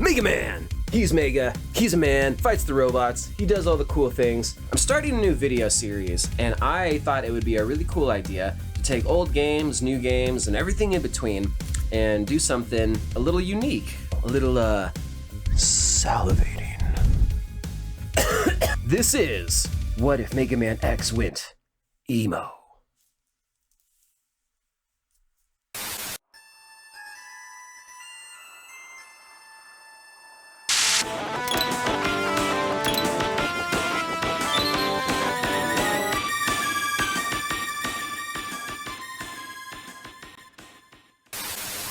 Mega Man! He's Mega, he's a man, fights the robots, he does all the cool things. I'm starting a new video series, and I thought it would be a really cool idea to take old games, new games, and everything in between, and do something a little unique, a little, salivating. This is What If Mega Man X Went Emo?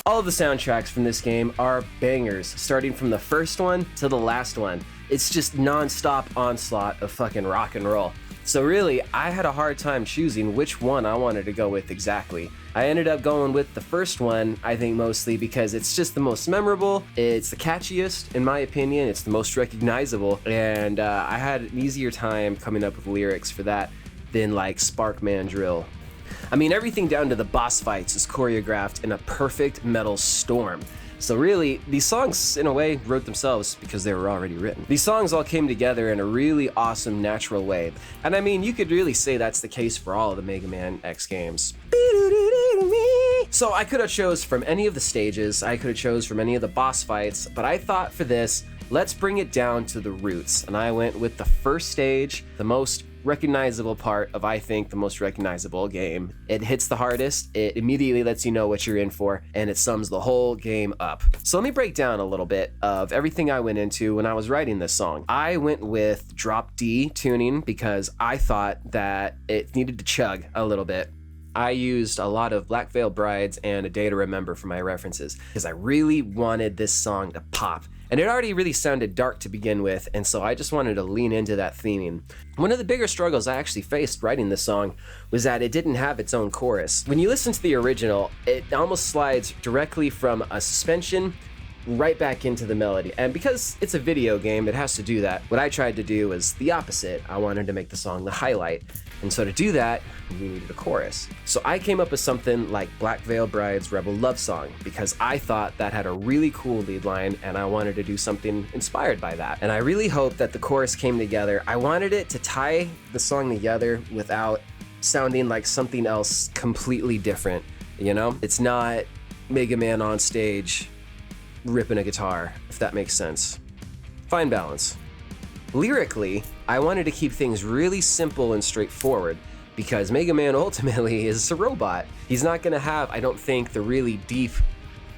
All of the soundtracks from this game are bangers, starting from the first one to the last one. It's just non-stop onslaught of fucking rock and roll. So really, I had a hard time choosing which one I wanted to go with exactly. I ended up going with the first one, I think mostly because it's just the most memorable, it's the catchiest, in my opinion, it's the most recognizable, and I had an easier time coming up with lyrics for that than like Sparkman Drill. I mean, everything down to the boss fights is choreographed in a perfect metal storm. So really, these songs, in a way, wrote themselves because they were already written. These songs all came together in a really awesome, natural way. And I mean, you could really say that's the case for all of the Mega Man X games. So I could have chose from any of the stages, I could have chose from any of the boss fights, but I thought for this, let's bring it down to the roots. And I went with the first stage, the most recognizable part of, I think, the most recognizable game. It hits the hardest, it immediately lets you know what you're in for, and it sums the whole game up. So let me break down a little bit of everything I went into when I was writing this song. I went with drop D tuning because I thought that it needed to chug a little bit. I used a lot of Black Veil Brides and A Day to Remember for my references because I really wanted this song to pop. And it already really sounded dark to begin with, and so I just wanted to lean into that theming. One of the bigger struggles I actually faced writing this song was that it didn't have its own chorus. When you listen to the original, it almost slides directly from a suspension right back into the melody. And because it's a video game, it has to do that. What I tried to do was the opposite. I wanted to make the song the highlight. And so to do that, we needed a chorus. So I came up with something like Black Veil Bride's Rebel Love Song because I thought that had a really cool lead line and I wanted to do something inspired by that. And I really hope that the chorus came together. I wanted it to tie the song together without sounding like something else completely different, you know? It's not Mega Man on stage ripping a guitar, if that makes sense. Fine balance. Lyrically, I wanted to keep things really simple and straightforward because Mega Man ultimately is a robot. He's not gonna have, I don't think, the really deep,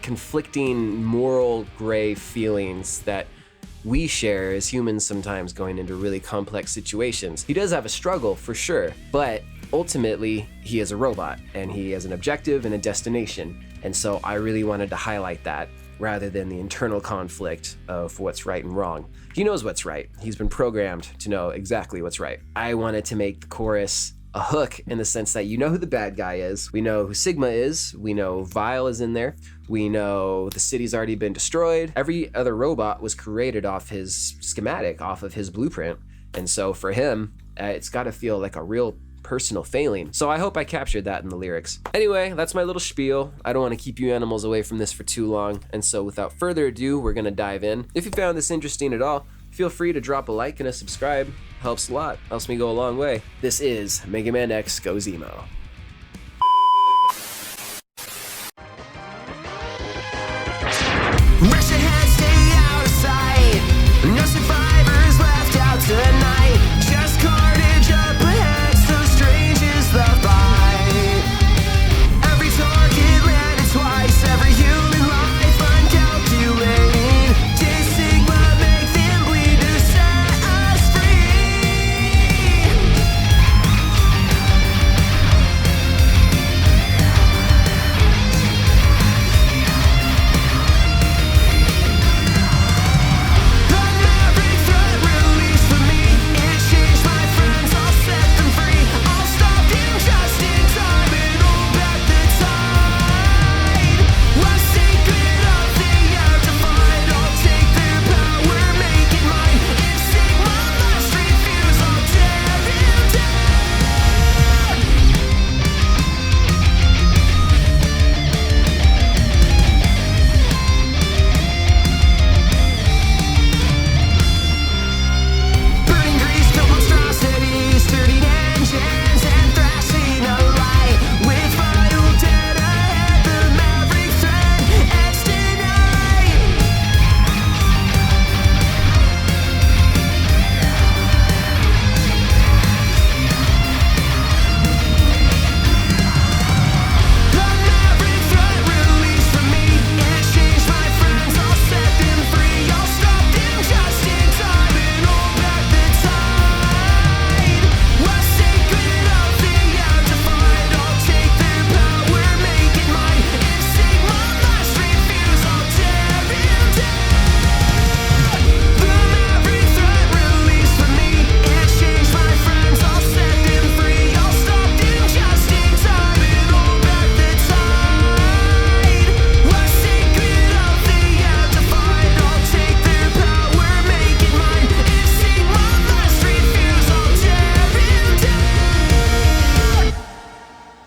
conflicting, moral gray feelings that we share as humans sometimes going into really complex situations. He does have a struggle for sure, but ultimately he is a robot and he has an objective and a destination. And so I really wanted to highlight that rather than the internal conflict of what's right and wrong. He knows what's right. He's been programmed to know exactly what's right. I wanted to make the chorus a hook in the sense that you know who the bad guy is, we know who Sigma is, we know Vile is in there, we know the city's already been destroyed. Every other robot was created off his schematic, off of his blueprint. And so for him, it's gotta feel like a real personal failing. So I hope I captured that in the lyrics. Anyway, that's my little spiel. I don't want to keep you animals away from this for too long. And so without further ado, we're gonna dive in. If you found this interesting at all, feel free to drop a like and a subscribe. Helps a lot, helps me go a long way. This is Mega Man X Goes Emo.